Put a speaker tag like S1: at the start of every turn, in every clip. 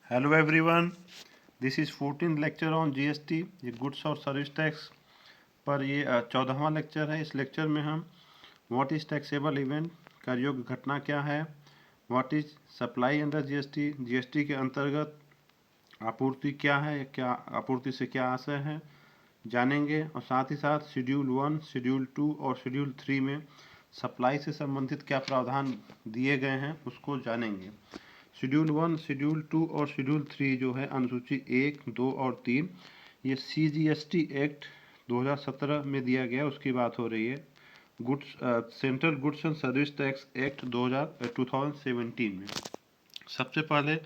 S1: Hello everyone, this is 14th lecture on GST, ये goods और service tax पर ये 14वां लेक्चर है। इस लेक्चर में हम व्हाट इज टैक्सेबल इवेंट, कर योग्य घटना क्या है, what is supply under GST, GST के अंतर्गत आपूर्ति क्या है, क्या आपूर्ति से क्या आशय है जानेंगे। और साथ ही साथ शेड्यूल 1, शेड्यूल 2 और शेड्यूल 3 में सप्लाई से संबंधित क्या प्रावधान दिए गए हैं उसको जानेंगे। शेड्यूल 1, शेड्यूल 2 और शेड्यूल 3 जो है अनुसूची 1, 2 और 3, ये CGST एक्ट 2017 में दिया गया, उसकी बात हो रही है। Goods central goods and service tax act 2017 में। सबसे पहले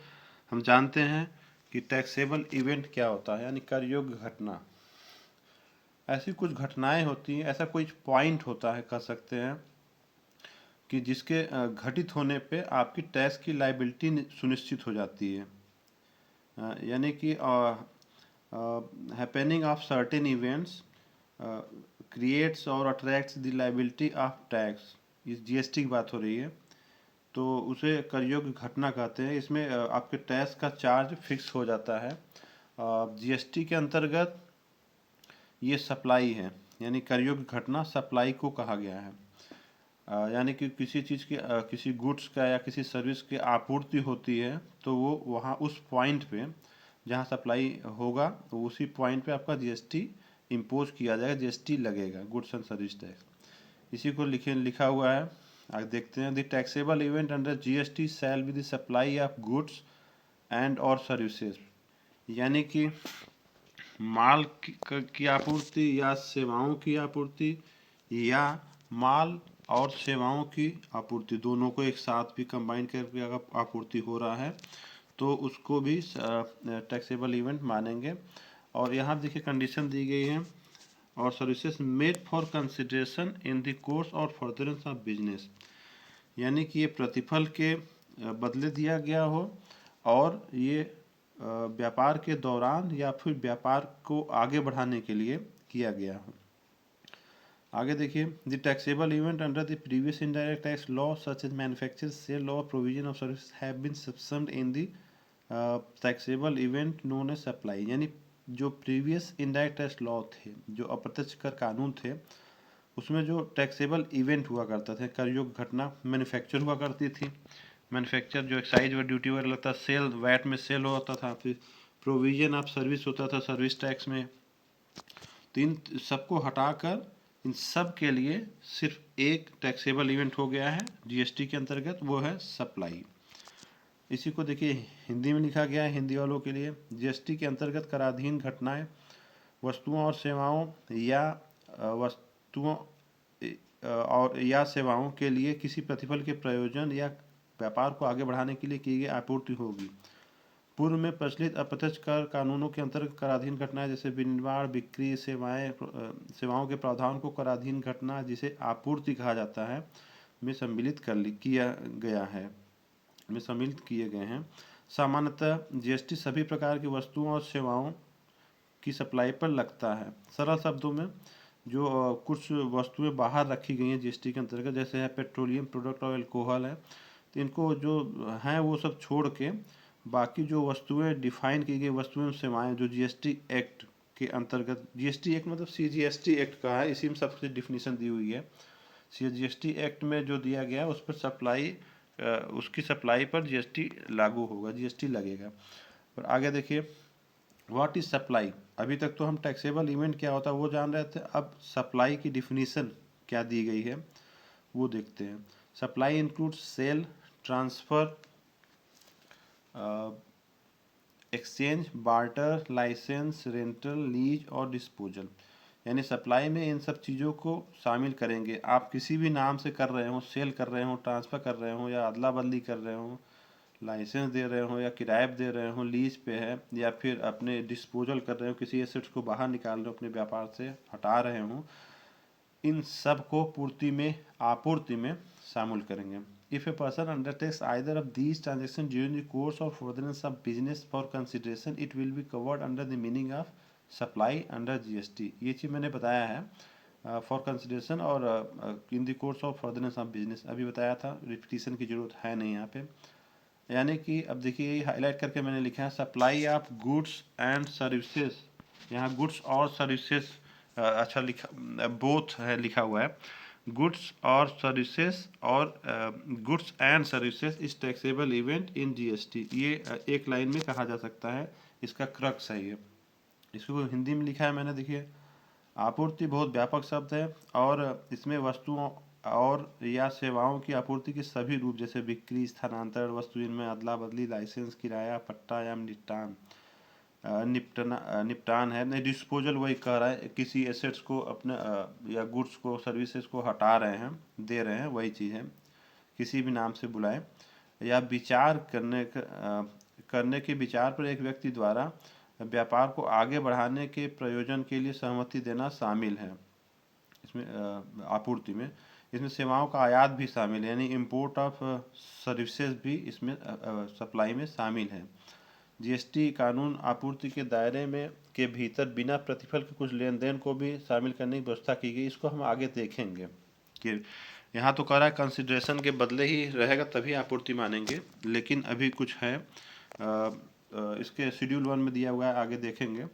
S1: हम जानते हैं कि टैक्सेबल इवेंट क्या होता है, यानी कर योग्य घटना। ऐसी कुछ घटनाएं होती हैं, ऐसा कोई पॉइंट होता है, कह सकते हैं कि जिसके घटित होने पे आपकी टैक्स की लायबिलिटी सुनिश्चित हो जाती है। यानी कि happening of certain events creates और attracts the liability of tax, इस जीएसटी की बात हो रही है, तो उसे कर योग्य घटना कहते हैं। इसमें आपके टैक्स का चार्ज फिक्स हो जाता है। जीएसटी के अंतर्गत ये सप्लाई है, यानी कर योग्य घटना सप्लाई को कहा गया है। यानी कि किसी चीज़ की किसी गुड्स का या किसी सर्विस की आपूर्ति होती है, तो वो वहाँ उस पॉइंट पे जहाँ सप्लाई होगा तो उसी पॉइंट पे आपका जीएसटी इम्पोज किया जाएगा, जीएसटी लगेगा, गुड्स एंड सर्विस टैक्स। इसी को लिखा हुआ है, आगे देखते हैं। The taxable event under GST shall be the supply of goods and और सर्विसेज, यानी कि माल की आपूर्ति या सेवाओं की आपूर्ति, या माल और सेवाओं की आपूर्ति, दोनों को एक साथ भी कंबाइन करके अगर आपूर्ति हो रहा है तो उसको भी टैक्सेबल इवेंट मानेंगे। और यहाँ देखिए कंडीशन दी गई है, और services made for consideration in the course और फर्दरेंस ऑफ बिजनेस, यानी कि ये प्रतिफल के बदले दिया गया हो और ये व्यापार के दौरान या फिर व्यापार को आगे बढ़ाने के लिए किया गया हो। आगे देखिए, the taxable event under the previous indirect tax law such as manufacture sale law provision of service have been subsumed in the taxable event known as supply, यानी जो प्रीवियस इनडायरेक्ट टैक्स लॉ थे, जो अप्रत्यक्ष कर कानून थे, उसमें जो टैक्सेबल इवेंट हुआ करता था, कर योग्य घटना मैन्युफैक्चर हुआ करती थी। मैन्युफैक्चर जो एक्साइज व ड्यूटी वगैरह लगता, सेल वैट में सेल होता था, फिर प्रोविजन ऑफ सर्विस होता था सर्विस टैक्स में। तो इन सबको हटाकर इन सब के लिए सिर्फ एक टैक्सेबल इवेंट हो गया है जीएसटी के अंतर्गत, वो है सप्लाई। इसी को देखिए हिंदी में लिखा गया है हिंदी वालों के लिए। जीएसटी के अंतर्गत कराधीन घटनाएं वस्तुओं और सेवाओं या वस्तुओं और या सेवाओं के लिए किसी प्रतिफल के प्रयोजन या व्यापार को आगे बढ़ाने के लिए की गई आपूर्ति होगी। पूर्व में प्रचलित अप्रत्यक्ष कर कानूनों के अंतर्गत कराधीन घटनाएं जैसे विनिर्माण, बिक्री, सेवाओं के प्रावधान को कराधीन घटना, जिसे आपूर्ति कहा जाता है, में सम्मिलित किए गए हैं। सामान्यतः जीएसटी सभी प्रकार की वस्तुओं और सेवाओं की सप्लाई पर लगता है। सरल शब्दों में जो कुछ वस्तुएं बाहर रखी गई हैं जीएसटी के अंतर्गत, जैसे है पेट्रोलियम प्रोडक्ट और अल्कोहल है, तो इनको जो हैं वो सब छोड़ के बाकी जो वस्तुएं डिफाइन की गई वस्तुएं और सेवाएं जो जीएसटी एक्ट के अंतर्गत, जीएसटी एक्ट मतलब सीजीएसटी एक्ट का है, इसी में सबसे डिफिनीशन दी हुई है। सीजीएसटी एक्ट में जो दिया गया है उस पर सप्लाई, उसकी सप्लाई पर जीएसटी लागू होगा, जीएसटी लगेगा। और आगे देखिए, व्हाट इज सप्लाई। अभी तक तो हम टैक्सेबल इवेंट क्या होता है वो जान रहे थे, अब सप्लाई की डिफिनीशन क्या दी गई है वो देखते हैं। Supply includes sale, transfer, exchange, barter, licence, rental, lease और डिस्पोजल, यानी सप्लाई में इन सब चीज़ों को शामिल करेंगे। आप किसी भी नाम से कर रहे हो, सेल कर रहे हो, ट्रांसफ़र कर रहे हो, या अदला बदली कर रहे हो, लाइसेंस दे रहे हो या किराए पे दे रहे हो, लीज पे है, या फिर अपने डिस्पोजल कर रहे हो, किसी एसेट्स को बाहर निकाल रहे हो, अपने व्यापार से हटा रहे हो, इन सब को आपूर्ति में शामिल करेंगे। If a person undertakes either of these transaction during the course और furtherance of business for consideration, it will be covered under the meaning of supply under GST. ये चीज़ मैंने बताया है, फॉर कंसिडरेशन और in the course of furtherance of business अभी बताया था, रिपीटिशन की जरूरत है नहीं यहाँ पे। यानी कि अब देखिए ये हाईलाइट करके मैंने लिखा है supply of goods and services. यहाँ गुड्स और सर्विसेज अच्छा लिखा, बोथ है लिखा हुआ है। गुड्स और सर्विसेज और goods and services is taxable event in GST. ये एक लाइन में कहा जा सकता है, इसका क्रक्स है ये। इसको हिंदी में लिखा है मैंने, देखिए आपूर्ति बहुत व्यापक शब्द है और इसमें वस्तुओं और या सेवाओं की आपूर्ति के सभी रूप जैसे बिक्री, स्थानांतरण, वस्तु विनिमय, अदला बदली, लाइसेंस, किराया, पट्टा या निपटान है। नहीं, डिस्पोजल वही कह रहा है, किसी एसेट्स को अपने या गुड्स को, सर्विसेज को हटा रहे हैं, दे रहे हैं, वही चीज़ है, किसी भी नाम से बुलाएं। या विचार करने के विचार पर एक व्यक्ति द्वारा व्यापार को आगे बढ़ाने के प्रयोजन के लिए सहमति देना शामिल है इसमें, आपूर्ति में। इसमें सेवाओं का आयात भी शामिल है, यानी इम्पोर्ट ऑफ सर्विसेज भी इसमें सप्लाई में शामिल है। जीएसटी कानून आपूर्ति के दायरे में के भीतर बिना प्रतिफल के कुछ लेन देन को भी शामिल करने की व्यवस्था की गई। इसको हम आगे देखेंगे कि यहाँ तो कह रहा है कंसिडरेशन के बदले ही रहेगा तभी आपूर्ति मानेंगे, लेकिन अभी कुछ है इसके शेड्यूल 1 में दिया हुआ है, आगे देखेंगे।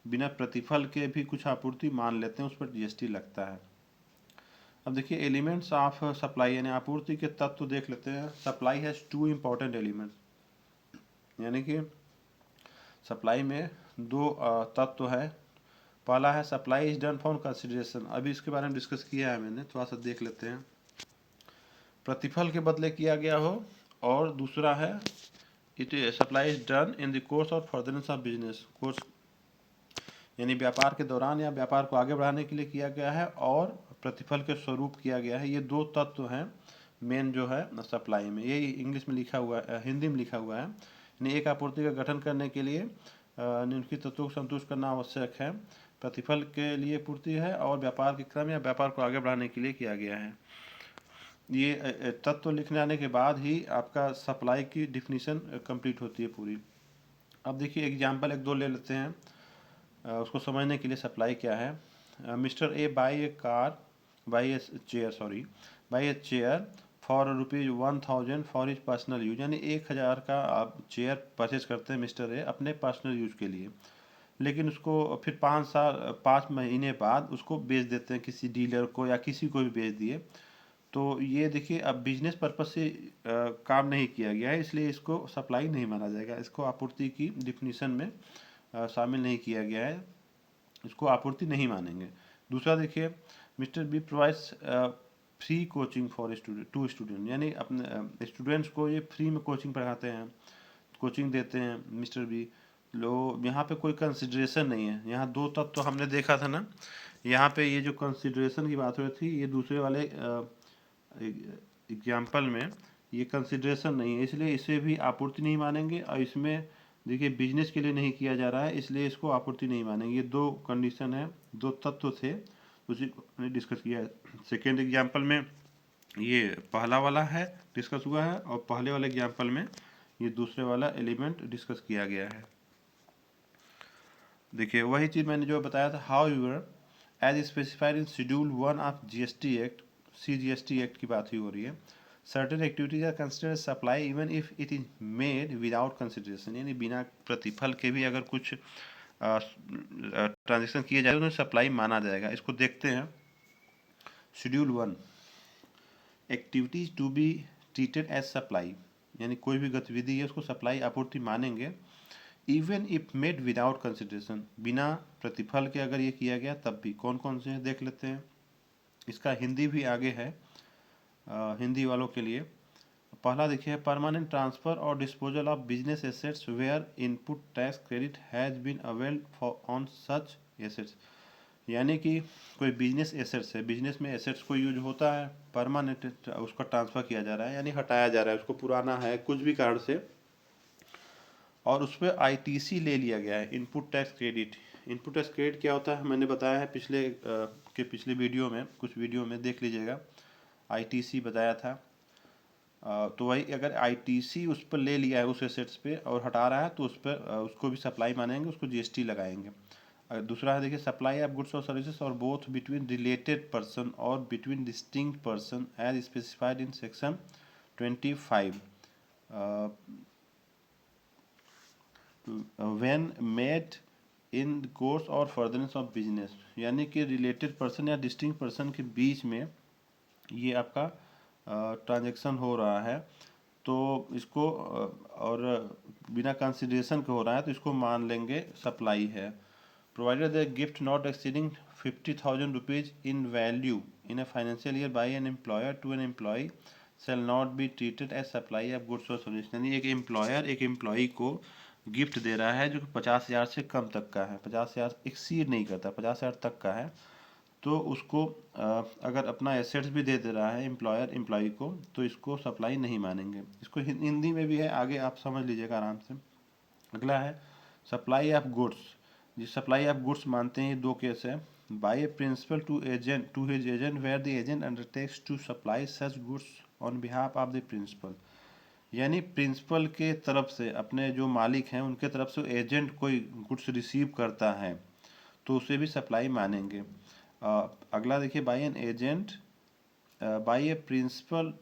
S1: बिना प्रतिफल के भी कुछ आपूर्ति मान लेते हैं, उस पर जीएसटी लगता है। अब देखिए एलिमेंट्स ऑफ सप्लाई, यानी आपूर्ति के तत्व देख लेते हैं। सप्लाई हैज 2 इम्पॉर्टेंट एलिमेंट्स, यानी कि सप्लाई में 2 तत्व है। पहला है supply is done for consideration, अभी इसके बारे में डिस्कस किया है मैंने, थोड़ा सा देख लेते हैं। प्रतिफल के बदले किया गया हो, और दूसरा है it supply is done in the course of furtherance of business. Course यानी व्यापार के दौरान या व्यापार को आगे बढ़ाने के लिए किया गया है, और प्रतिफल के स्वरूप किया गया है। ये 2 तत्व हैं मेन जो है सप्लाई में। ये इंग्लिश में लिखा हुआ है, हिंदी में लिखा हुआ है। यानी एक आपूर्ति का गठन करने के लिए निम्नलिखित तत्वों को संतुष्ट करना आवश्यक है। प्रतिफल के लिए पूर्ति है, और व्यापार के क्रम या व्यापार को आगे बढ़ाने के लिए किया गया है। ये तत्व लिखने आने के बाद ही आपका सप्लाई की डिफिनीशन कंप्लीट होती है पूरी। अब देखिए एग्जाम्पल 1-2 ले लेते हैं उसको समझने के लिए सप्लाई क्या है। Mister A by a chair for ₹1000 for his personal use, यानी 1000 का आप चेयर परचेज करते हैं मिस्टर ए अपने पर्सनल यूज के लिए, लेकिन उसको फिर 5 महीने बाद उसको बेच देते हैं किसी डीलर को, या किसी को भी बेच दिए। तो ये देखिए अब बिजनेस पर्पज से काम नहीं किया गया है, इसलिए इसको सप्लाई नहीं माना जाएगा। इसको आपूर्ति की डिफिनीशन में शामिल नहीं किया गया है, इसको आपूर्ति नहीं मानेंगे। दूसरा देखिए mister B provides free coaching for student, यानी अपने स्टूडेंट्स को ये फ्री में कोचिंग पढ़ाते हैं, कोचिंग देते हैं मिस्टर बी। लो यहाँ पे कोई कंसिडरेशन नहीं है। यहाँ 2 तत्व तो हमने देखा था ना, यहाँ पे ये जो कंसिडरेशन की बात हो रही थी, ये दूसरे वाले एग्जाम्पल में ये कंसिडरेशन नहीं है, इसलिए इसे भी आपूर्ति नहीं मानेंगे। और इसमें देखिए बिजनेस के लिए नहीं किया जा रहा है, इसलिए इसको आपूर्ति नहीं मानेंगे। ये 2 कंडीशन है, 2 तत्व थे, उसी को हमने डिस्कस किया है। सेकेंड एग्जाम्पल में ये पहला वाला है डिस्कस हुआ है, और पहले वाले एग्जाम्पल में ये दूसरे वाला एलिमेंट डिस्कस किया गया है। देखिए वही चीज़ मैंने जो बताया था, how your as specified in schedule 1 of GST act, CGST act की बात ही हो रही है। Certain activities are considered supply even if it is made without consideration, यानी बिना प्रतिफल के भी अगर कुछ ट्रांजेक्शन किए जाए तो सप्लाई माना जाएगा। इसको देखते हैं। Schedule 1 activities to be treated as supply, यानी कोई भी गतिविधि है उसको सप्लाई आपूर्ति मानेंगे। Even if made without consideration, बिना प्रतिफल के अगर ये किया गया तब भी। कौन कौन से हैं देख लेते हैं। इसका हिंदी भी आगे है हिंदी वालों के लिए। पहला देखिए परमानेंट ट्रांसफर और disposal of business assets where input tax credit has been availed for on such assets, यानी कि कोई बिजनेस एसेट्स है, बिजनेस में एसेट्स को यूज होता है, परमानेंट उसका ट्रांसफ़र किया जा रहा है, यानी हटाया जा रहा है, उसको पुराना है कुछ भी कारण से, और उस पर ITC ले लिया गया है, input tax credit. Input tax credit क्या होता है मैंने बताया है पिछले वीडियो में, कुछ वीडियो में देख लीजिएगा, ITC बताया था। तो वही अगर ITC उस पर ले लिया है उस एसेट्स पे और हटा रहा है तो उस पर उसको भी सप्लाई मानेंगे, उसको GST लगाएंगे। दूसरा है देखिए सप्लाई ऑफ गुड्स और सर्विसेज और बोथ बिटवीन रिलेटेड पर्सन और between distinct person as specified in section 25। When made in course और फर्दरेंस ऑफ बिजनेस, यानी कि रिलेटेड पर्सन या डिस्टिंक्ट पर्सन के बीच में ये आपका ट्रांजैक्शन हो रहा है, तो इसको और बिना कंसिडरेशन के हो रहा है तो इसको मान लेंगे सप्लाई है। Provided the gift not exceeding 50,000 rupees in value in a financial year by an employer to an employee shall not be treated as supply of goods or service, यानी एक एम्प्लॉयर एक एम्प्लॉय को gift दे रहा है जो कि 50,000 से कम तक का है, 50,000 एक्सीड नहीं करता, 50,000 तक का है, तो उसको अगर अपना एसेट्स भी दे रहा है एम्प्लॉयर एम्प्लॉय को, तो इसको सप्लाई नहीं मानेंगे। इसको हिंदी में भी है, आगे आप समझ लीजिएगा आराम से। अगला है सप्लाई ऑफ गुड्स। जिस सप्लाई ऑफ गुड्स मानते हैं, ये दो केस है। By a principal to agent to his agent where the agent undertakes to supply such goods on behalf of the principal, यानी प्रिंसिपल के तरफ से अपने जो मालिक हैं उनके तरफ से एजेंट कोई गुड्स रिसीव करता है तो उसे भी सप्लाई मानेंगे। अगला देखिए, by an agent, by a principal,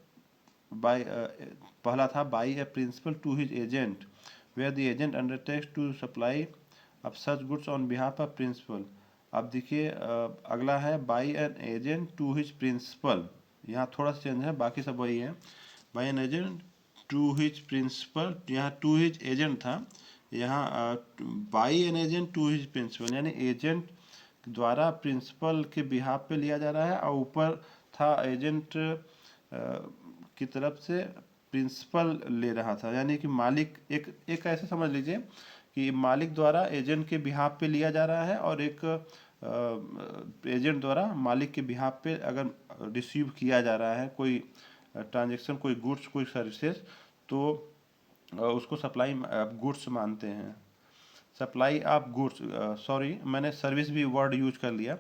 S1: by पहला था by a principal to his agent where the agent undertakes to supply of such goods on behalf of principal. अब देखिए अगला है by an agent to his principal, यहाँ थोड़ा सा change है, बाकी सब वही है। By an agent to his principal, यहाँ टू हिज एजेंट था, यहाँ by an agent to his principal, यानी एजेंट द्वारा प्रिंसिपल के बिहाफ पे लिया जा रहा है, और ऊपर था एजेंट की तरफ से प्रिंसिपल ले रहा था, यानी कि मालिक एक ऐसे समझ लीजिए कि मालिक द्वारा एजेंट के बिहाफ पे लिया जा रहा है, और एक एजेंट द्वारा मालिक के बिहाफ पे अगर रिसीव किया जा रहा है कोई ट्रांजैक्शन, कोई गुड्स, कोई सर्विसेज, तो उसको सप्लाई गुड्स मानते हैं। सप्लाई ऑफ गुड्स, सॉरी मैंने सर्विस भी वर्ड यूज कर लिया,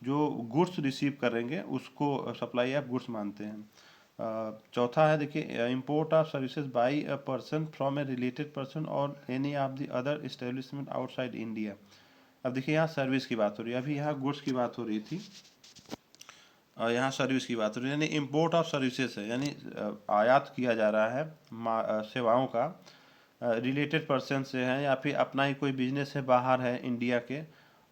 S1: जो गुड्स रिसीव करेंगे उसको सप्लाई ऑफ गुड्स मानते हैं। चौथा है देखिए, import of services by a person from a related person और any of the other establishment outside India. अब देखिए यहाँ सर्विस की बात हो रही है, अभी यहाँ गुड्स की बात हो रही थी और यहाँ सर्विस की बात हो रही है, यानी इंपोर्ट ऑफ सर्विसेज है, यानी आयात किया जा रहा है सेवाओं का रिलेटेड पर्सन से है, या फिर अपना ही कोई बिजनेस है बाहर है इंडिया के,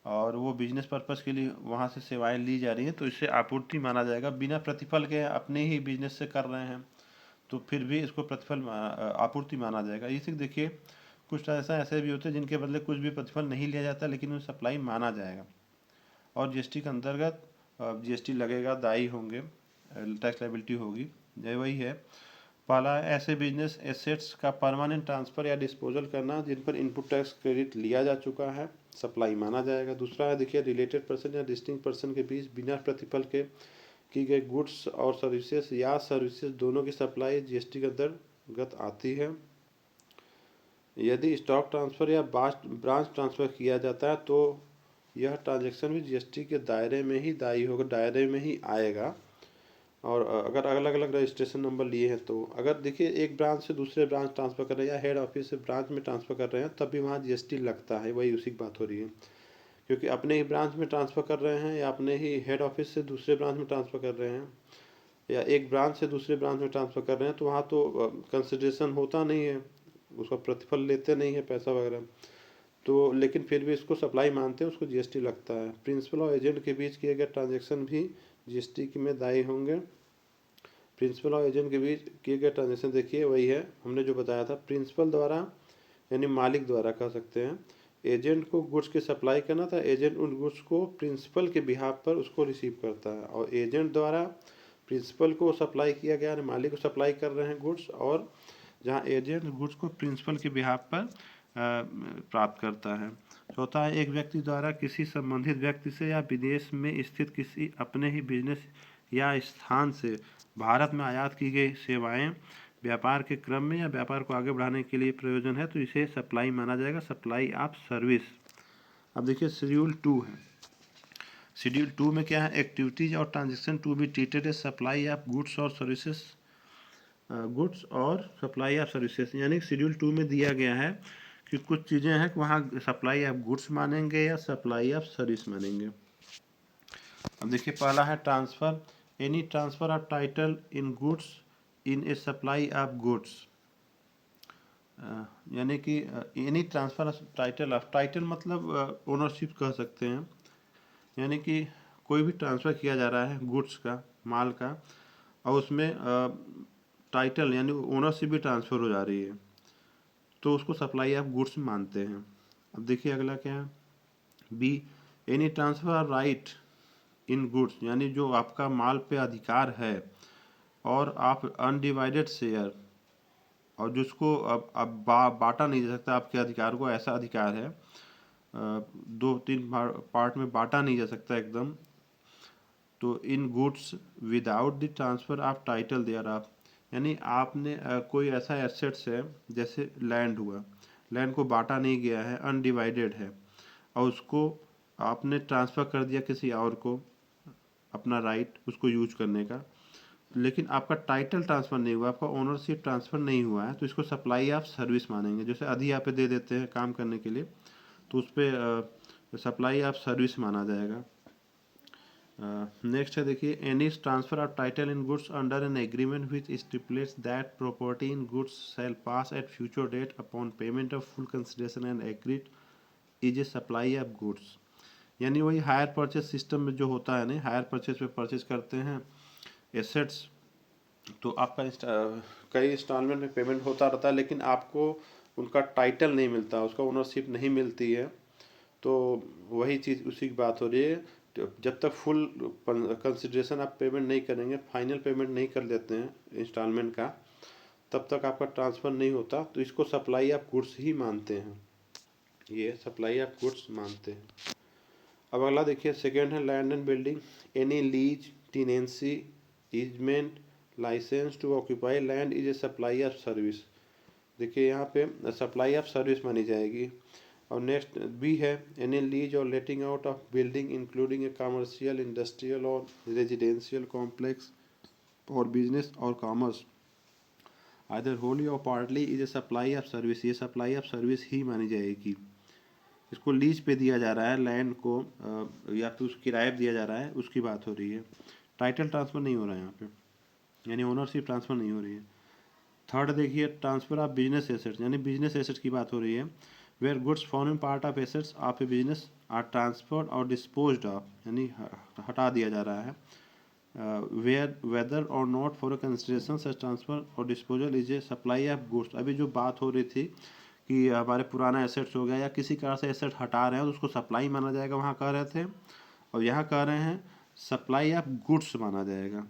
S1: और वो बिजनेस पर्पस के लिए वहाँ से सेवाएं ली जा रही हैं, तो इससे आपूर्ति माना जाएगा। बिना प्रतिफल के अपने ही बिजनेस से कर रहे हैं तो फिर भी इसको प्रतिफल आपूर्ति माना जाएगा। इसी देखिए कुछ ऐसे भी होते हैं जिनके बदले कुछ भी प्रतिफल नहीं लिया जाता, लेकिन उन्हें सप्लाई माना जाएगा। और जीएसटी के अंतर्गत जीएसटी लगेगा, दायी होंगे, टैक्स लायबिलिटी होगी, ये वही है। पहला है ऐसे बिजनेस एसेट्स का परमानेंट ट्रांसफर या डिस्पोजल करना जिन पर इनपुट टैक्स क्रेडिट लिया जा चुका है, सप्लाई माना जाएगा। दूसरा है देखिए, रिलेटेड पर्सन या डिस्टिंक्ट पर्सन के बीच बिना प्रतिफल के की गई गुड्स और सर्विसेज या सर्विसेज दोनों की सप्लाई जीएसटी के अंतर्गत आती है। यदि स्टॉक ट्रांसफर या ब्रांच ट्रांसफर किया जाता है तो यह ट्रांजैक्शन भी जीएसटी के दायरे में ही दायी होगा, दायरे में ही आएगा। और अगर अलग अलग रजिस्ट्रेशन नंबर लिए हैं तो अगर देखिए एक ब्रांच से दूसरे ब्रांच ट्रांसफ़र कर रहे हैं या हेड ऑफिस से ब्रांच में ट्रांसफ़र कर रहे हैं, तब भी वहाँ जीएसटी लगता है, वही उसी की बात हो रही है। क्योंकि अपने ही ब्रांच में ट्रांसफ़र कर रहे हैं या अपने ही हेड ऑफिस से दूसरे ब्रांच में ट्रांसफ़र कर रहे हैं या एक ब्रांच से दूसरे ब्रांच में ट्रांसफ़र कर रहे हैं, तो वहाँ तो कंसिडरेशन होता नहीं है, उसका प्रतिफल लेते नहीं है पैसा वगैरह, तो लेकिन फिर भी इसको सप्लाई मानते हैं, उसको जीएसटी लगता है। प्रिंसिपल और एजेंट के बीच किए गए ट्रांजेक्शन भी जीएसटी में दायी होंगे। प्रिंसिपल और एजेंट के बीच किए गए ट्रांजेक्शन देखिए वही है हमने जो बताया था, प्रिंसिपल द्वारा यानी मालिक द्वारा कह सकते हैं एजेंट को गुड्स की सप्लाई करना था, एजेंट उन गुड्स को प्रिंसिपल के बिहाफ पर उसको रिसीव करता है, और एजेंट द्वारा प्रिंसिपल को सप्लाई किया गया, मालिक को सप्लाई कर रहे हैं गुड्स, और जहाँ एजेंट गुड्स को प्रिंसिपल के बिहाफ पर प्राप्त करता है। चौथा है, एक व्यक्ति द्वारा किसी संबंधित व्यक्ति से या विदेश में स्थित किसी अपने ही बिजनेस या स्थान से भारत में आयात की गई सेवाएं व्यापार के क्रम में या व्यापार को आगे बढ़ाने के लिए प्रयोजन है तो इसे सप्लाई माना जाएगा, सप्लाई ऑफ सर्विस। अब देखिए शेड्यूल 2 है, शेड्यूल 2 में क्या है, एक्टिविटीज और transaction to be treated as supply of goods और सर्विसेज, गुड्स और सप्लाई ऑफ सर्विसेज, यानी शेड्यूल 2 में दिया गया है कि कुछ चीज़ें हैं कि वहाँ सप्लाई ऑफ गुड्स मानेंगे या सप्लाई ऑफ सर्विस मानेंगे। अब देखिए पहला है transfer, any transfer of title in goods in A supply of goods. यानी कि एनी ट्रांसफ़र ऑफ टाइटल मतलब ओनरशिप कह सकते हैं। यानी कि कोई भी ट्रांसफ़र किया जा रहा है गुड्स का, माल का, और उसमें टाइटल यानी ओनरशिप भी ट्रांसफ़र हो जा रही है, तो उसको सप्लाई ऑफ गुड्स मानते हैं। अब देखिए अगला क्या है, बी, एनी ट्रांसफ़र राइट इन गुड्स, यानी जो आपका माल पे अधिकार है और आप अनडिवाइडेड शेयर, और जिसको अब बांटा नहीं जा सकता, आपके अधिकार को ऐसा अधिकार है, दो तीन पार्ट में बांटा नहीं जा सकता एकदम, तो in goods without the transfer of title thereof, यानी आपने कोई ऐसा एसेट्स है जैसे लैंड हुआ, लैंड को बांटा नहीं गया है, अनडिवाइडेड है, और उसको आपने ट्रांसफ़र कर दिया किसी और को, अपना राइट उसको यूज करने का, लेकिन आपका टाइटल ट्रांसफ़र नहीं हुआ, आपका ओनरशिप ट्रांसफ़र नहीं हुआ है, तो इसको सप्लाई ऑफ सर्विस मानेंगे। जैसे अधि यहाँ पे दे देते हैं काम करने के लिए, तो उस पर सप्लाई ऑफ सर्विस माना जाएगा। नेक्स्ट है देखिए, any transfer of title in goods under an agreement which stipulates that property in goods shall pass at future date upon payment of full consideration and agreed is a supply of goods. यानी वही hire purchase system में जो होता है ना, hire purchase पे purchase करते हैं एसेट्स, तो आपका कई इंस्टॉलमेंट में पेमेंट होता रहता है, लेकिन आपको उनका टाइटल नहीं मिलता, उसका ओनरशिप नहीं मिलती है। तो वही चीज़ उसी की बात हो रही है, तो जब तक फुल कंसिडरेशन आप पेमेंट नहीं करेंगे, फाइनल पेमेंट नहीं कर लेते हैं इंस्टॉलमेंट का, तब तक आपका ट्रांसफ़र नहीं होता, तो इसको सप्लाई ऑफ गुड्स ही मानते हैं, ये सप्लाई ऑफ गुड्स मानते हैं। अब अगला देखिए, सेकेंड है land and building, any lease, tenancy, easement, licence to occupy land is a supply of service. देखिए यहाँ पे सप्लाई ऑफ सर्विस मानी जाएगी। और नेक्स्ट बी है, एनी लीज और letting out of building including a commercial, industrial और residential complex और बिजनेस और कॉमर्स आइदर होली और partly is a supply of service, ये सप्लाई ऑफ सर्विस ही मानी जाएगी। इसको लीज पे दिया जा रहा है लैंड को, या फिर उस किराए पे दिया जा रहा है, उसकी बात हो रही है। टाइटल ट्रांसफ़र नहीं हो रहा है यहाँ पे, यानी ओनरशिप ट्रांसफ़र नहीं हो रही है। थर्ड देखिए, ट्रांसफ़र ऑफ बिजनेस एसेट्स, यानी बिजनेस एसेट्स की बात हो रही है, where goods forming part of assets of a business are transferred और डिस्पोज्ड ऑफ, यानी हटा दिया जा रहा है, वेयर वेदर और not for consideration such transfer और disposal is a supply of goods. अभी जो बात हो रही थी कि हमारे पुराना एसेट्स हो गया या किसी कारण से एसेट हटा रहे हैं, तो उसको सप्लाई माना जाएगा, वहाँ कह रहे थे, और यहाँ कह रहे हैं सप्लाई ऑफ गुड्स माना जाएगा।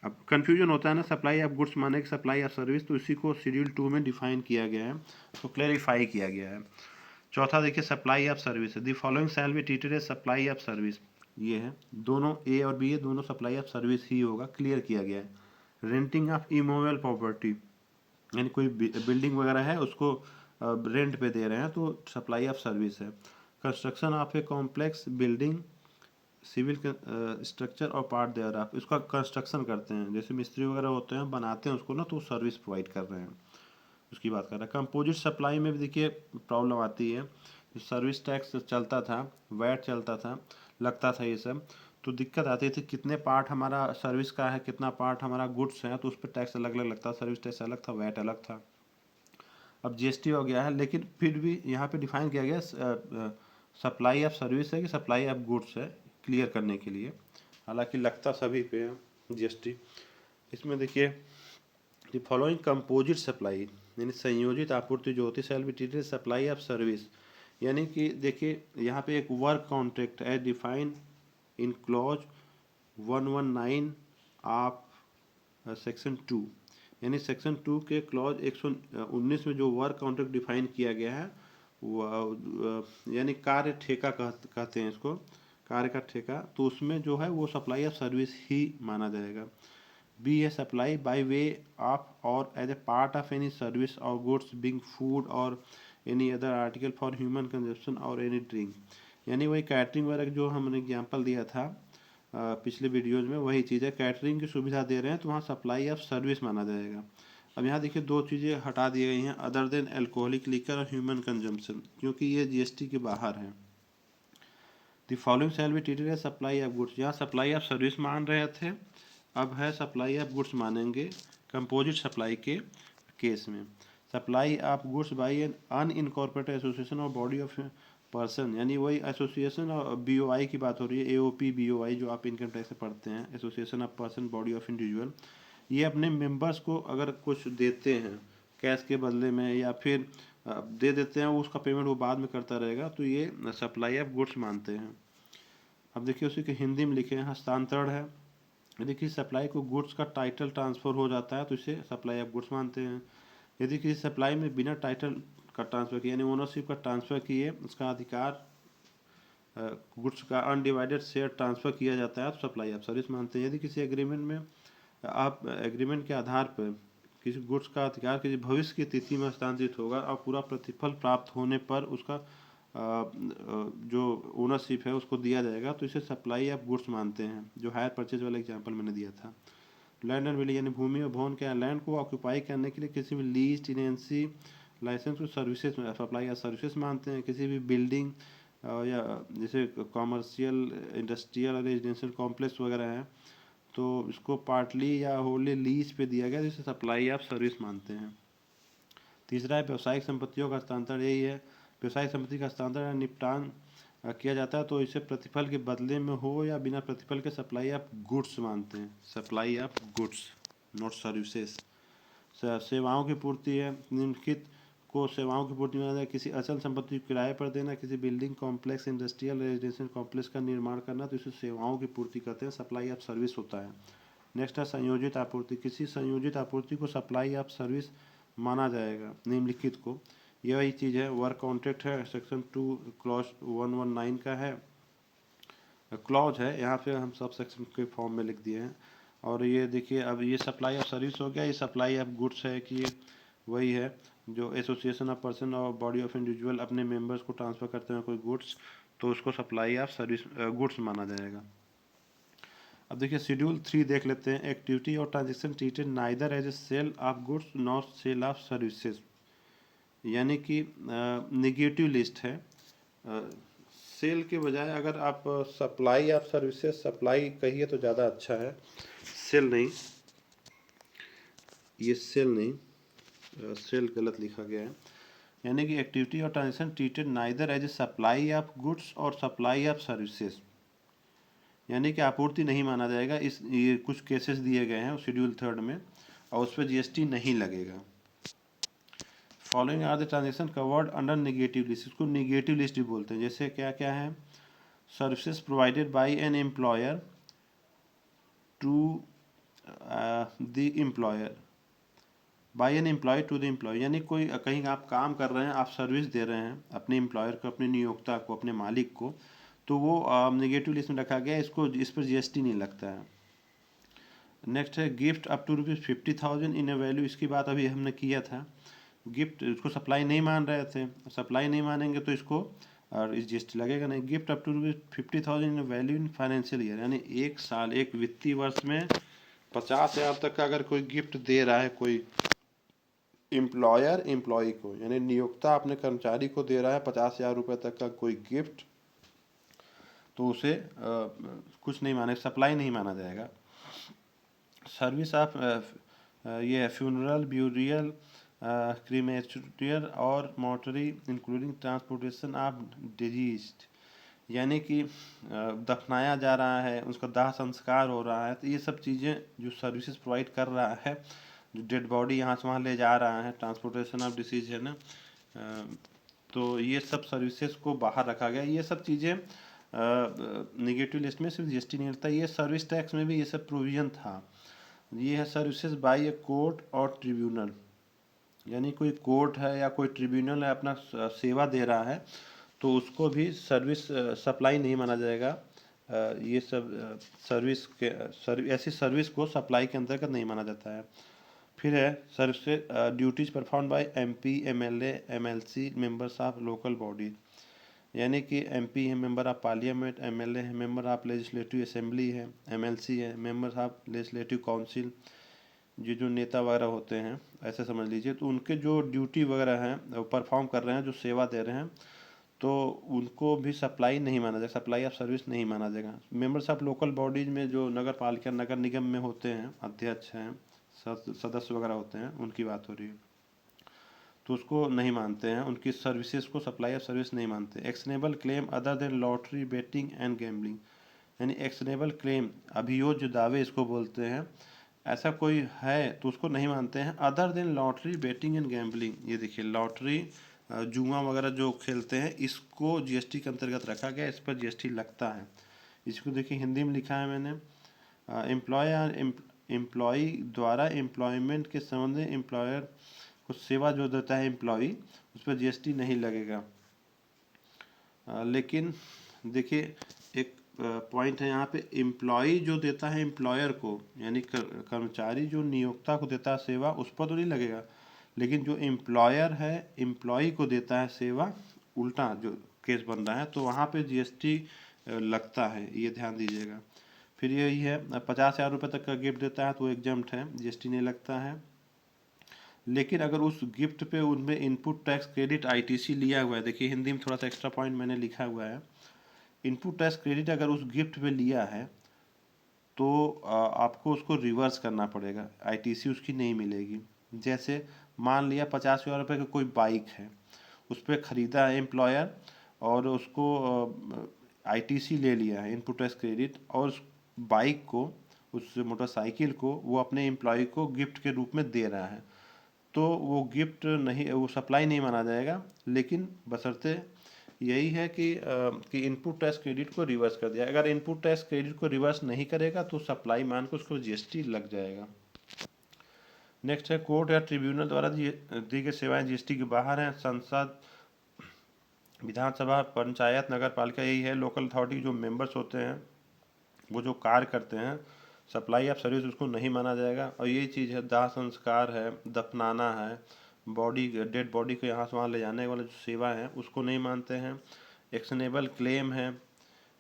S1: अब कन्फ्यूजन होता है ना, सप्लाई ऑफ गुड्स माने कि सप्लाई ऑफ सर्विस, तो इसी को शेड्यूल 2 में डिफाइन किया गया है, तो क्लेरिफाई किया गया है। चौथा देखिए, supply of service, the following shall be treated as supply of service, ये है, दोनों ए और बी है, दोनों सप्लाई ऑफ सर्विस ही होगा, क्लियर किया गया है। रेंटिंग ऑफ इमूवेबल प्रॉपर्टी, यानी कोई बिल्डिंग वगैरह है उसको रेंट पे दे रहे हैं, तो सप्लाई ऑफ सर्विस है। Construction of a complex building, civil structure और पार्ट देयर ऑफ, इसका कंस्ट्रक्शन करते हैं, जैसे मिस्त्री वगैरह होते हैं बनाते हैं उसको ना, तो सर्विस प्रोवाइड कर रहे हैं, उसकी बात कर रहे हैं। कंपोजिट सप्लाई में भी देखिए प्रॉब्लम आती है, जो सर्विस टैक्स चलता था, वैट चलता था, लगता था ये सब, तो दिक्कत आती थी कितने पार्ट हमारा सर्विस का है, कितना पार्ट हमारा गुड्स है, तो उस पर टैक्स अलग अलग लगता, सर्विस टैक्स अलग था, वैट अलग था। अब जीएसटी हो गया है, लेकिन फिर भी यहाँ पे डिफाइन किया गया सप्लाई ऑफ सर्विस है कि सप्लाई ऑफ गुड्स है, क्लियर करने के लिए, हालांकि लगता सभी पे है जीएसटी। इसमें देखिए, द फॉलोइंग कंपोजिट सप्लाई, यानी संयोजित आपूर्ति जो होती है, शैल be treated supply of service, यानी कि देखिए यहाँ पे एक वर्क कॉन्ट्रैक्ट है define in clause 119 of section 2, यानी सेक्शन 2 के क्लॉज 119 में जो वर्क कॉन्ट्रैक्ट डिफाइन किया गया है, यानी कार्य ठेका कहते हैं इसको, कार्य का ठेका, तो उसमें जो है वो सप्लाई ऑफ सर्विस ही माना जाएगा। बी है, सप्लाई बाय वे ऑफ और as a part of any service और गुड्स बिंग फूड और any other article for human consumption और एनी ड्रिंक, यानी वही कैटरिंग वगैरह जो हमने एग्जाम्पल दिया था पिछले वीडियोज में, वही चीज़ है, कैटरिंग की सुविधा दे रहे हैं तो वहाँ सप्लाई ऑफ सर्विस माना जाएगा। अब यहाँ देखिए दो चीज़ें हटा दी गई हैं, अदर देन एल्कोहलिक लिकर और ह्यूमन कंजम्पशन, क्योंकि ये जीएसटी के बाहर है। The following shall be treated as supply of goods, यहाँ सप्लाई ऑफ सर्विस मान रहे थे, अब है सप्लाई ऑफ गुड्स मानेंगे कंपोजिट सप्लाई के केस में। Supply of goods by an unincorporated association और बॉडी ऑफ पर्सन, यानी वही एसोसिएशन और बीओआई की बात हो रही है, एओपी बीओआई जो आप इनकम टैक्स से पढ़ते हैं, association of person body of individual. ये अपने मेंबर्स को अगर कुछ देते हैं कैश के बदले में या फिर दे देते हैं, उसका पेमेंट वो बाद में करता रहेगा, तो ये सप्लाई ऑफ गुड्स मानते हैं। अब देखिए उसी के हिंदी में लिखे हैं हस्तांतरण है। यदि किसी सप्लाई को गुड्स का टाइटल ट्रांसफ़र हो जाता है तो इसे सप्लाई ऑफ गुड्स मानते हैं। यदि किसी सप्लाई में बिना टाइटल का ट्रांसफ़र किया यानी ओनरशिप का ट्रांसफ़र किए उसका अधिकार गुड्स का अनडिवाइडेड शेयर ट्रांसफ़र किया जाता है तो सप्लाई ऑफ सर्विस मानते हैं। यदि किसी एग्रीमेंट में आप एग्रीमेंट के आधार पर किसी गुड्स का अधिकार किसी भविष्य की तिथि में हस्तांतरित होगा और पूरा प्रतिफल प्राप्त होने पर उसका जो ओनरशिप है उसको दिया जाएगा तो इसे सप्लाई ऑफ गुड्स मानते हैं, जो हायर परचेज वाला एग्जांपल मैंने दिया था। लैंड एंड बिल्डिंग यानी भूमि और भवन के लैंड को ऑक्यूपाई करने के लिए किसी भी लीज टेनेंसी लाइसेंस को सर्विसेज सप्लाई या सर्विसेज मानते हैं। किसी भी बिल्डिंग या जैसे कॉमर्शियल इंडस्ट्रियल और रेजिडेंशियल कॉम्प्लेक्स वगैरह हैं तो इसको पार्टली या होली लीज पे दिया गया जिसे सप्लाई ऑफ सर्विस मानते हैं। तीसरा है व्यावसायिक संपत्तियों का हस्तांतरण, यही है व्यावसायिक संपत्ति का हस्तांतरण निपटान किया जाता है तो इसे प्रतिफल के बदले में हो या बिना प्रतिफल के सप्लाई ऑफ गुड्स मानते हैं, supply of goods not services. सेवाओं की पूर्ति है, निम्नलिखित को सेवाओं की पूर्ति माना जाए, किसी अचल संपत्ति को किराए पर देना, किसी building complex industrial residential complex का निर्माण करना तो इसे सेवाओं की पूर्ति कहते हैं, सप्लाई ऑफ सर्विस होता है। नेक्स्ट है संयोजित आपूर्ति, किसी संयोजित आपूर्ति को सप्लाई ऑफ सर्विस माना जाएगा निम्नलिखित को। यह वही चीज़ है, वर्क कॉन्ट्रैक्ट है, सेक्शन 2 क्लॉज 119 का है, क्लॉज है, यहाँ पे हम सब सेक्शन के फॉर्म में लिख दिए हैं। और ये देखिए अब ये सप्लाई ऑफ सर्विस हो गया, ये सप्लाई ऑफ गुड्स है कि ये वही है जो एसोसिएशन ऑफ पर्सन और बॉडी ऑफ इंडिविजुअल अपने मेंबर्स को ट्रांसफ़र करते हैं कोई गुड्स तो उसको सप्लाई ऑफ सर्विस गुड्स माना जाएगा। अब देखिए शेड्यूल 3 देख लेते हैं, एक्टिविटी और transaction treated neither as a sale of goods not sale of services, यानी कि निगेटिव लिस्ट है। सेल के बजाय अगर आप सप्लाई ऑफ सर्विसेज सप्लाई कहिए तो ज़्यादा अच्छा है, सेल नहीं, ये सेल नहीं, सेल गलत लिखा गया है। यानी कि एक्टिविटी और transaction treated neither as a supply of goods और सप्लाई ऑफ सर्विसेज, यानी कि आपूर्ति नहीं माना जाएगा। इस ये कुछ केसेस दिए गए हैं शेड्यूल 3 में और उस पर जीएसटी नहीं लगेगा। Following are the transaction covered under negative list, इसको नेगेटिव लिस्ट भी बोलते हैं। जैसे क्या क्या है, services provided by an employer to the employer, by an employee to the employee, यानी कोई कहीं आप काम कर रहे हैं, आप सर्विस दे रहे हैं अपने एम्प्लॉयर को, अपने नियोक्ता को, अपने मालिक को, तो वो नेगेटिव लिस्ट में रखा गया, इसको इस पर जीएसटी नहीं लगता है। नेक्स्ट है gift up to ₹50,000 in a value, इसकी बात अभी हमने किया था। गिफ्ट इसको सप्लाई नहीं मान रहे थे, सप्लाई नहीं मानेंगे तो इसको और इस जीएसटी लगेगा नहीं। Gift up to ₹50,000 in value in financial year, यानी एक साल एक वित्तीय वर्ष में 50,000 तक का अगर कोई गिफ्ट दे रहा है कोई एम्प्लॉयर एम्प्लॉय को, यानी नियोक्ता अपने कर्मचारी को दे रहा है 50,000 रुपये तक का कोई गिफ्ट, तो उसे कुछ नहीं माने, सप्लाई नहीं माना जाएगा। सर्विस ऑफ ये फ्यूनरल ब्यूरियल क्रीमेटोरियल और मोटरी इंक्लूडिंग ट्रांसपोर्टेशन ऑफ डिजीज्ड, यानी कि दफनाया जा रहा है, उसका दाह संस्कार हो रहा है, तो ये सब चीज़ें जो सर्विसेज प्रोवाइड कर रहा है, जो डेड बॉडी यहाँ से वहाँ ले जा रहा है, ट्रांसपोर्टेशन ऑफ डिसीज है ना, तो ये सब सर्विसेज को बाहर रखा गया। ये सब चीज़ें नेगेटिव लिस्ट में सिर्फ जीएसटी नहीं लगता, ये सर्विस टैक्स में भी ये सब प्रोविजन था। ये है सर्विसेज बाय ए कोर्ट और ट्रिब्यूनल, यानी कोई कोर्ट है या कोई ट्रिब्यूनल है अपना सेवा दे रहा है तो उसको भी सर्विस सप्लाई नहीं माना जाएगा। ये सब सर्विस के ऐसी सर्विस को सप्लाई के अंतर्गत नहीं माना जाता है। फिर है service duties perform by MP MLA MLC members of local body, यानी कि एमपी है मेंबर ऑफ पार्लियामेंट, एमएलए है मेंबर ऑफ लेजिस्लेटिव असेंबली है, एमएलसी है मेंबर्स ऑफ लेजिस्लेटिव काउंसिल, ये जो नेता वगैरह होते हैं ऐसे समझ लीजिए, तो उनके जो ड्यूटी वगैरह हैं वो परफॉर्म कर रहे हैं, जो सेवा दे रहे हैं, तो उनको भी सप्लाई नहीं माना जाएगा, सप्लाई ऑफ सर्विस नहीं माना जाएगा। मेंबर्स ऑफ लोकल बॉडीज में जो नगर पालिका नगर निगम में होते हैं, अध्यक्ष हैं, सदस्य वगैरह होते हैं, उनकी बात हो रही है। तो उसको नहीं मानते हैं, उनकी सर्विसेज को सप्लाई ऑफ सर्विस नहीं मानते। Actionable claim other than lottery, betting and gambling, यानी एक्शनेबल क्लेम, अभियोज्य दावे इसको बोलते हैं, ऐसा कोई है तो उसको नहीं मानते हैं। Other than lottery, betting and gambling, ये देखिए लॉटरी, जुआ वगैरह जो खेलते हैं इसको जीएसटी के अंतर्गत रखा गया, इस पर जीएसटी लगता है। इसको देखिए हिंदी में लिखा है मैंने, एम्प्लॉय द्वारा एम्प्लॉयमेंट के संबंध में एम्प्लॉयर को सेवा जो देता है एम्प्लॉय, उस पर जीएसटी नहीं लगेगा। लेकिन देखिए एक पॉइंट है यहाँ पे, एम्प्लॉय जो देता है एम्प्लॉयर को, यानी कर्मचारी जो नियोक्ता को देता है सेवा, उस पर तो नहीं लगेगा। लेकिन जो एम्प्लॉयर है एम्प्लॉय को देता है सेवा, उल्टा जो केस बन रहा है, तो वहाँ पे जीएसटी लगता है, ये ध्यान दीजिएगा। फिर यही है, 50,000 रुपये तक का गिफ्ट देता है तो एग्जम्प्ट है, जीएसटी नहीं लगता है। लेकिन अगर उस गिफ्ट पे उनमें इनपुट टैक्स क्रेडिट आईटीसी लिया हुआ है, देखिए हिंदी में थोड़ा सा एक्स्ट्रा पॉइंट मैंने लिखा हुआ है, इनपुट टैक्स क्रेडिट अगर उस गिफ्ट पे लिया है तो आपको उसको रिवर्स करना पड़ेगा, आईटीसी उसकी नहीं मिलेगी। जैसे मान लिया 50,000 रुपये का कोई बाइक है, उस पर ख़रीदा है एम्प्लॉयर और उसको आईटीसी ले लिया है, इनपुट टैक्स क्रेडिट, और उस बाइक को, उस मोटरसाइकिल को वो अपने एम्प्लॉय को गिफ्ट के रूप में दे रहा है, तो वो गिफ्ट नहीं, वो सप्लाई नहीं माना जाएगा। लेकिन बशर्ते यही है कि इनपुट टैक्स क्रेडिट को रिवर्स कर दिया। अगर इनपुट टैक्स क्रेडिट को रिवर्स नहीं करेगा तो सप्लाई मान को उसको जीएसटी लग जाएगा। नेक्स्ट है, कोर्ट या ट्रिब्यूनल द्वारा दी गई सेवाएं जीएसटी के बाहर हैं। संसद, विधानसभा, पंचायत, नगर पालिका, यही है लोकल अथॉरिटी जो मेंबर्स होते हैं, वो जो कार्य करते हैं, सप्लाई ऑफ सर्विस उसको नहीं माना जाएगा। और यही चीज़ है, दाह संस्कार है, दफनाना है, बॉडी, डेड बॉडी को यहाँ से वहाँ ले जाने वाला जो सेवा है उसको नहीं मानते हैं। एक्शनेबल क्लेम है,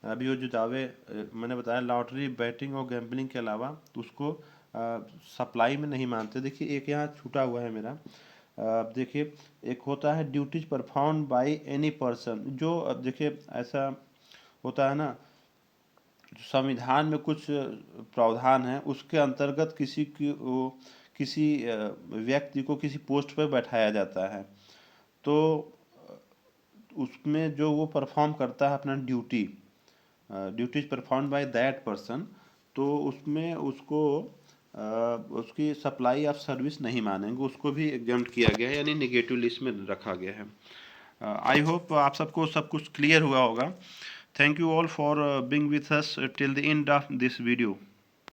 S1: अभी वो जो दावे मैंने बताया लॉटरी, बैटिंग और गैम्बलिंग के अलावा, तो उसको सप्लाई में नहीं मानते। देखिए एक यहाँ छूटा हुआ है मेरा, देखिए एक होता है duties perform by any person, जो देखिए ऐसा होता है ना, संविधान में कुछ प्रावधान है, उसके अंतर्गत किसी व्यक्ति को किसी पोस्ट पर बैठाया जाता है, तो उसमें जो वो परफॉर्म करता है अपना duties perform by that person, तो उसमें उसको उसकी सप्लाई ऑफ सर्विस नहीं मानेंगे, उसको भी एग्जम्प्ट किया गया है, यानी नेगेटिव लिस्ट में रखा गया है। आई होप आप सबको सब कुछ क्लियर हुआ होगा। Thank you all for being with us till the end of this video.